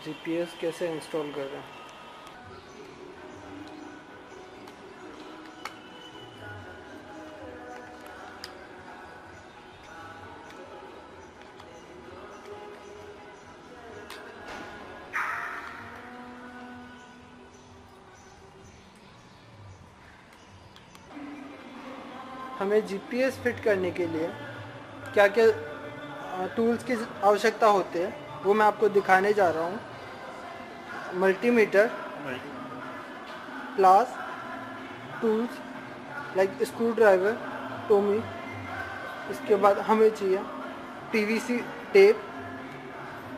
GPS कैसे install कर रहे हैं। हमें जीपीएस फिट करने के लिए क्या क्या टूल्स की आवश्यकता होती है वो मैं आपको दिखाने जा रहा हूँ। Multimeter, pliers, tools like screwdriver, tommy. इसके बाद हमें चाहिए पीवीसी टेप,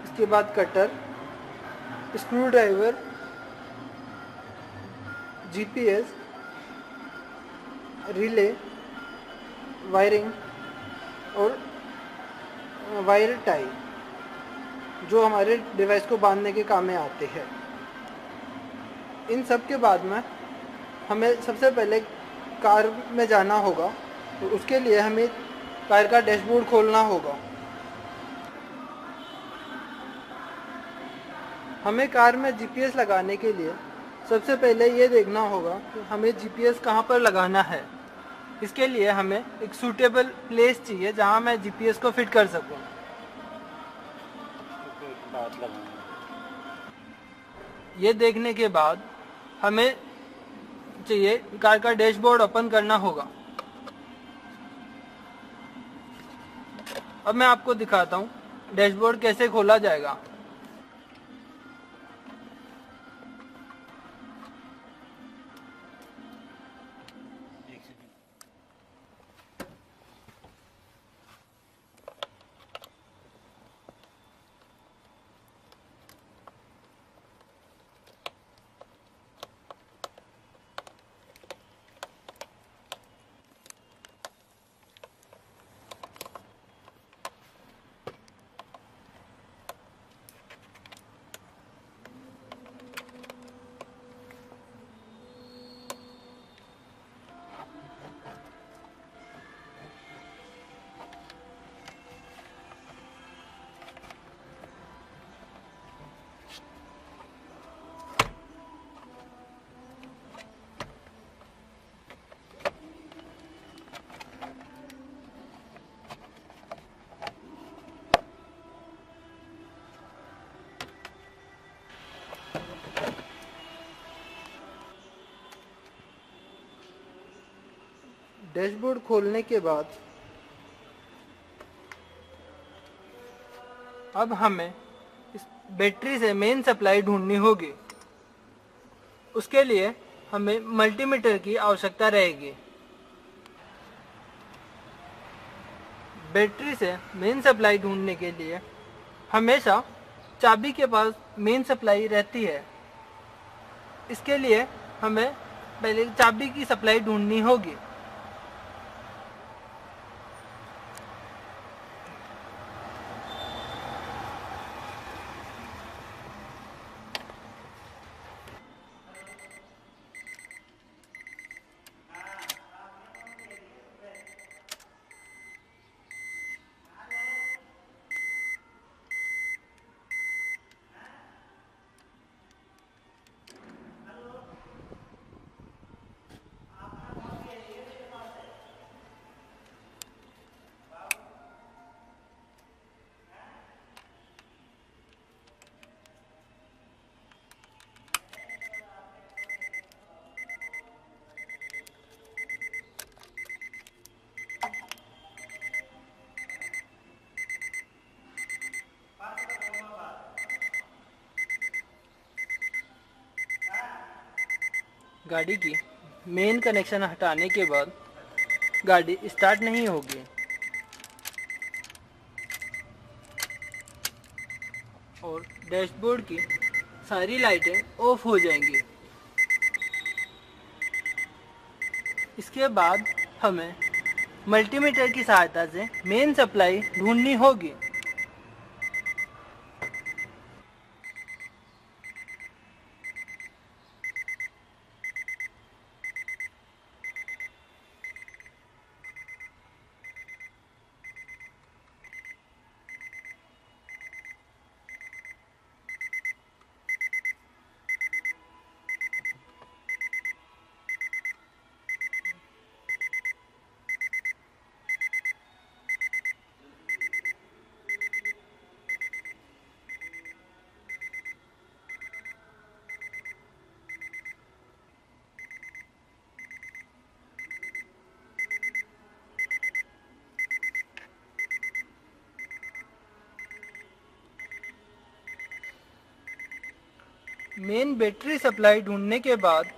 इसके बाद cutter, screwdriver, GPS, relay, wiring और वायर टाई जो हमारे डिवाइस को बांधने के काम में आते हैं। इन सब के बाद में हमें सबसे पहले कार में जाना होगा, तो उसके लिए हमें कार का डैशबोर्ड खोलना होगा। हमें कार में जीपीएस लगाने के लिए सबसे पहले ये देखना होगा कि हमें जीपीएस कहाँ पर लगाना है। इसके लिए हमें एक सूटेबल प्लेस चाहिए जहाँ मैं जीपीएस को फिट कर सकूँ। ये देखने के बाद हमें चाहिए कार का डैशबोर्ड ओपन करना होगा। अब मैं आपको दिखाता हूँ डैशबोर्ड कैसे खोला जाएगा। डैशबोर्ड खोलने के बाद अब हमें इस बैटरी से मेन सप्लाई ढूंढनी होगी। उसके लिए हमें मल्टीमीटर की आवश्यकता रहेगी। बैटरी से मेन सप्लाई ढूंढने के लिए हमेशा चाबी के पास मेन सप्लाई रहती है। इसके लिए हमें पहले चाबी की सप्लाई ढूंढनी होगी। गाड़ी की मेन कनेक्शन हटाने के बाद गाड़ी स्टार्ट नहीं होगी और डैशबोर्ड की सारी लाइटें ऑफ हो जाएंगी। इसके बाद हमें मल्टीमीटर की सहायता से मेन सप्लाई ढूंढनी होगी। मेन बैटरी सप्लाई ढूंढने के बाद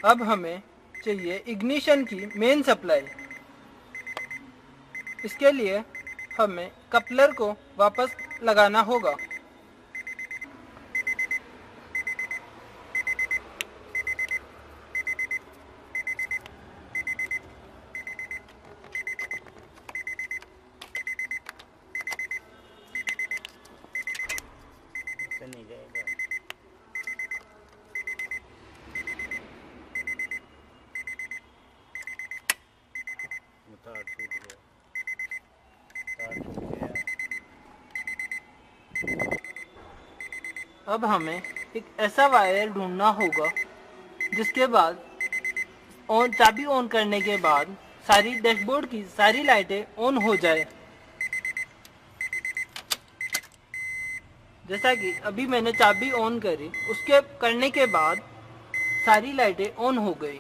अब हमें चाहिए इग्निशन की मेन सप्लाई। इसके लिए हमें कपलर को वापस लगाना होगा। नहीं जाएगा। तार टूट गया, तार टूट गया। अब हमें एक ऐसा वायर ढूंढना होगा जिसके बाद चाबी ऑन करने के बाद सारी डैशबोर्ड की सारी लाइटें ऑन हो जाए। जैसा कि अभी मैंने चाबी ऑन करी, उसके करने के बाद सारी लाइटें ऑन हो गई।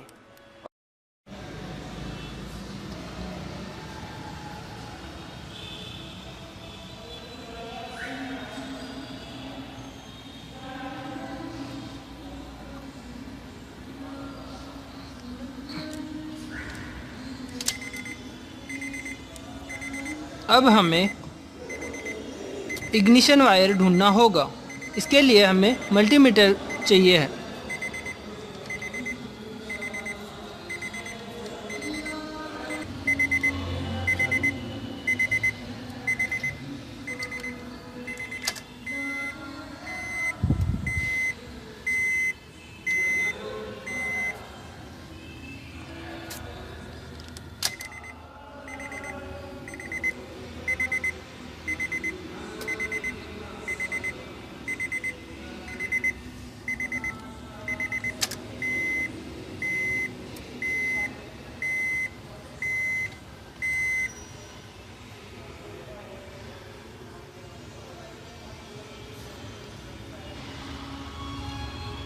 अब हमें इग्निशन वायर ढूंढना होगा। इसके लिए हमें मल्टीमीटर चाहिए है।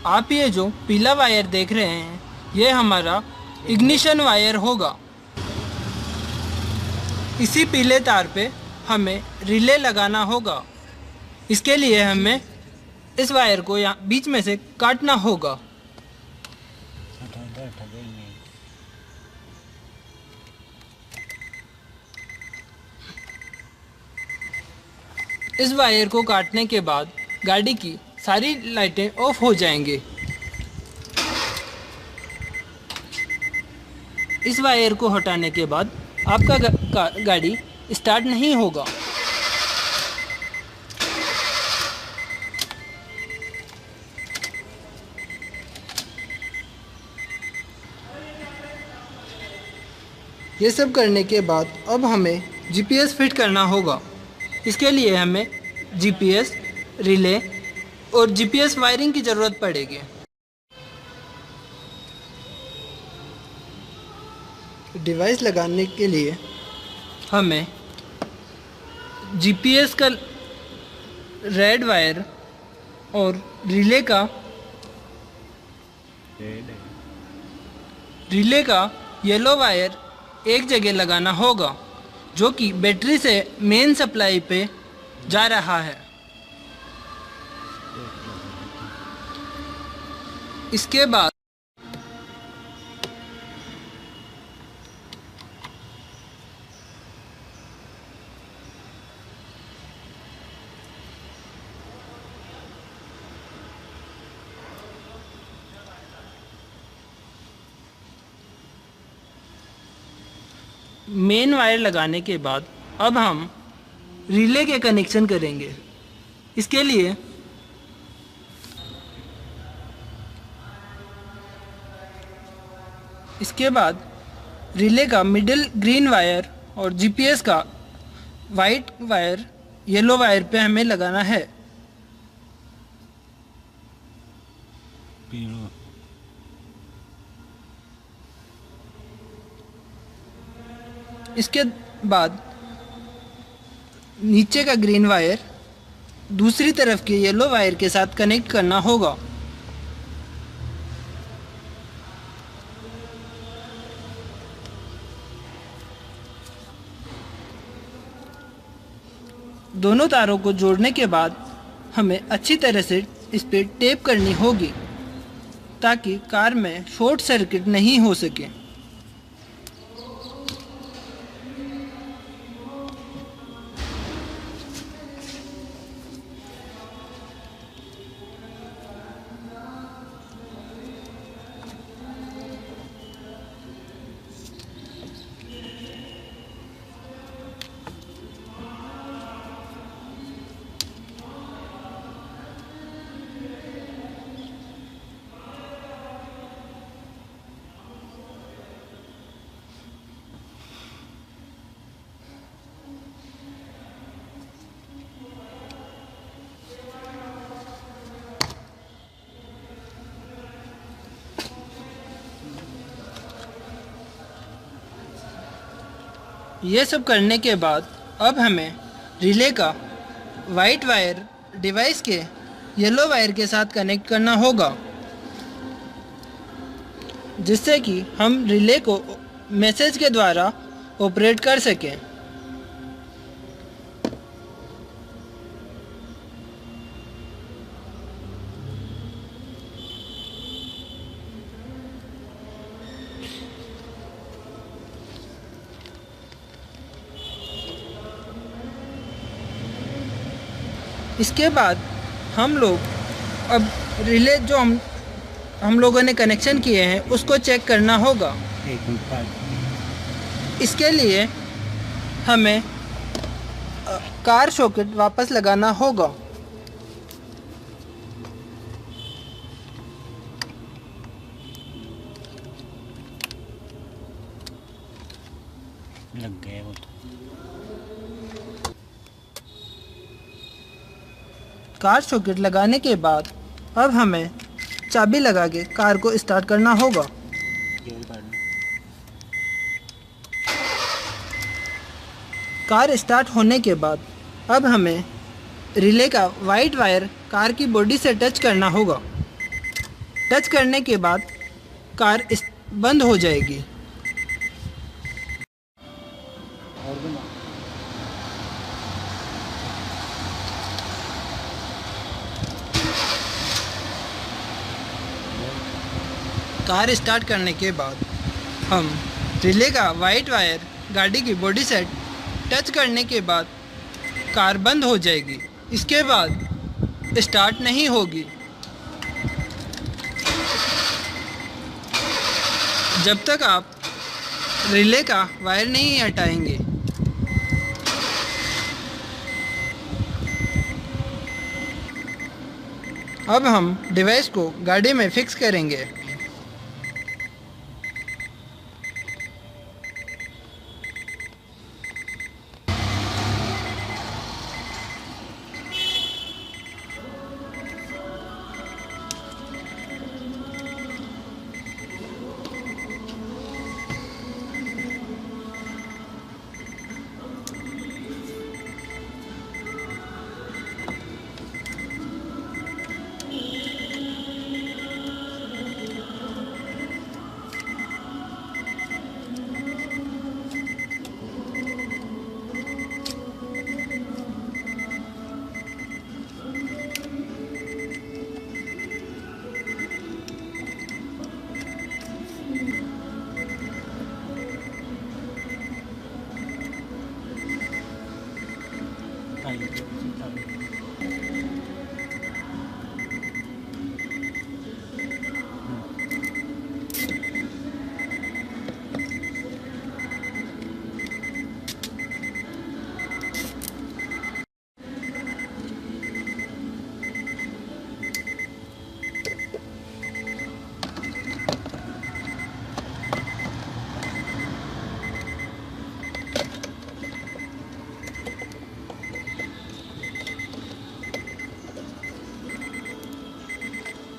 आप ये जो पीला वायर देख रहे हैं, ये हमारा इग्निशन वायर होगा। इसी पीले तार पे हमें रिले लगाना होगा। इसके लिए हमें इस वायर को यहाँ बीच में से काटना होगा। इस वायर को काटने के बाद गाड़ी की सारी लाइटें ऑफ हो जाएंगी। इस वायर को हटाने के बाद आपका गाड़ी स्टार्ट नहीं होगा। ये सब करने के बाद अब हमें जीपीएस फिट करना होगा। इसके लिए हमें जीपीएस, रिले और जीपीएस वायरिंग की ज़रूरत पड़ेगी। डिवाइस लगाने के लिए हमें जीपीएस का रेड वायर और रिले का येलो वायर एक जगह लगाना होगा, जो कि बैटरी से मेन सप्लाई पे जा रहा है। इसके बाद मेन वायर लगाने के बाद अब हम रिले के कनेक्शन करेंगे। इसके लिए इसके बाद रिले का मिडिल ग्रीन वायर और जीपीएस का वाइट वायर येलो वायर पे हमें लगाना है। इसके बाद नीचे का ग्रीन वायर दूसरी तरफ के येलो वायर के साथ कनेक्ट करना होगा। दोनों तारों को जोड़ने के बाद हमें अच्छी तरह से इस पे टेप करनी होगी ताकि कार में शॉर्ट सर्किट नहीं हो सके। ये सब करने के बाद अब हमें रिले का वाइट वायर डिवाइस के येलो वायर के साथ कनेक्ट करना होगा, जिससे कि हम रिले को मैसेज के द्वारा ऑपरेट कर सकें। इसके बाद हम लोग अब रिले जो हम लोगों ने कनेक्शन किए हैं उसको चेक करना होगा। इसके लिए हमें कार सॉकेट वापस लगाना होगा। लग गए वो तो। कार सॉकेट लगाने के बाद अब हमें चाबी लगा के कार को स्टार्ट करना होगा। कार स्टार्ट होने के बाद अब हमें रिले का वाइट वायर कार की बॉडी से टच करना होगा। टच करने के बाद कार बंद हो जाएगी। कार स्टार्ट करने के बाद हम रिले का वाइट वायर गाड़ी की बॉडी से टच करने के बाद कार बंद हो जाएगी। इसके बाद स्टार्ट नहीं होगी जब तक आप रिले का वायर नहीं हटाएंगे। अब हम डिवाइस को गाड़ी में फिक्स करेंगे।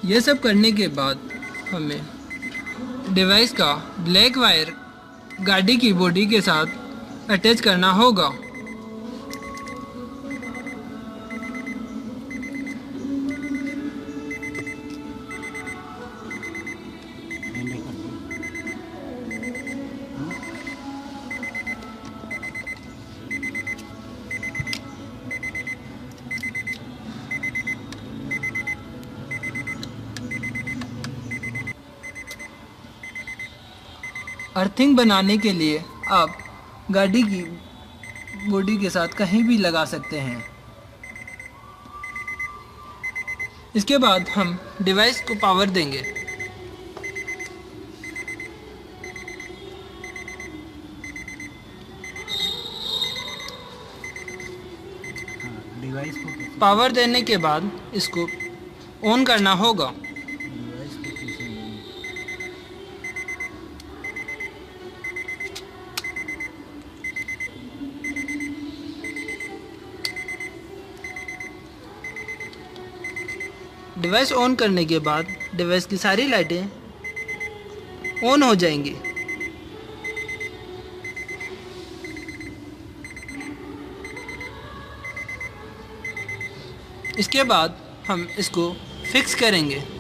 ये सब करने के बाद हमें डिवाइस का ब्लैक वायर गाड़ी की बॉडी के साथ अटैच करना होगा। अर्थिंग बनाने के लिए आप गाड़ी की बॉडी के साथ कहीं भी लगा सकते हैं। इसके बाद हम डिवाइस को पावर देंगे। डिवाइस को पावर देने के बाद इसको ऑन करना होगा। डिवाइस को किसी डिवाइस ऑन करने के बाद डिवाइस की सारी लाइटें ऑन हो जाएंगी। इसके बाद हम इसको फिक्स करेंगे।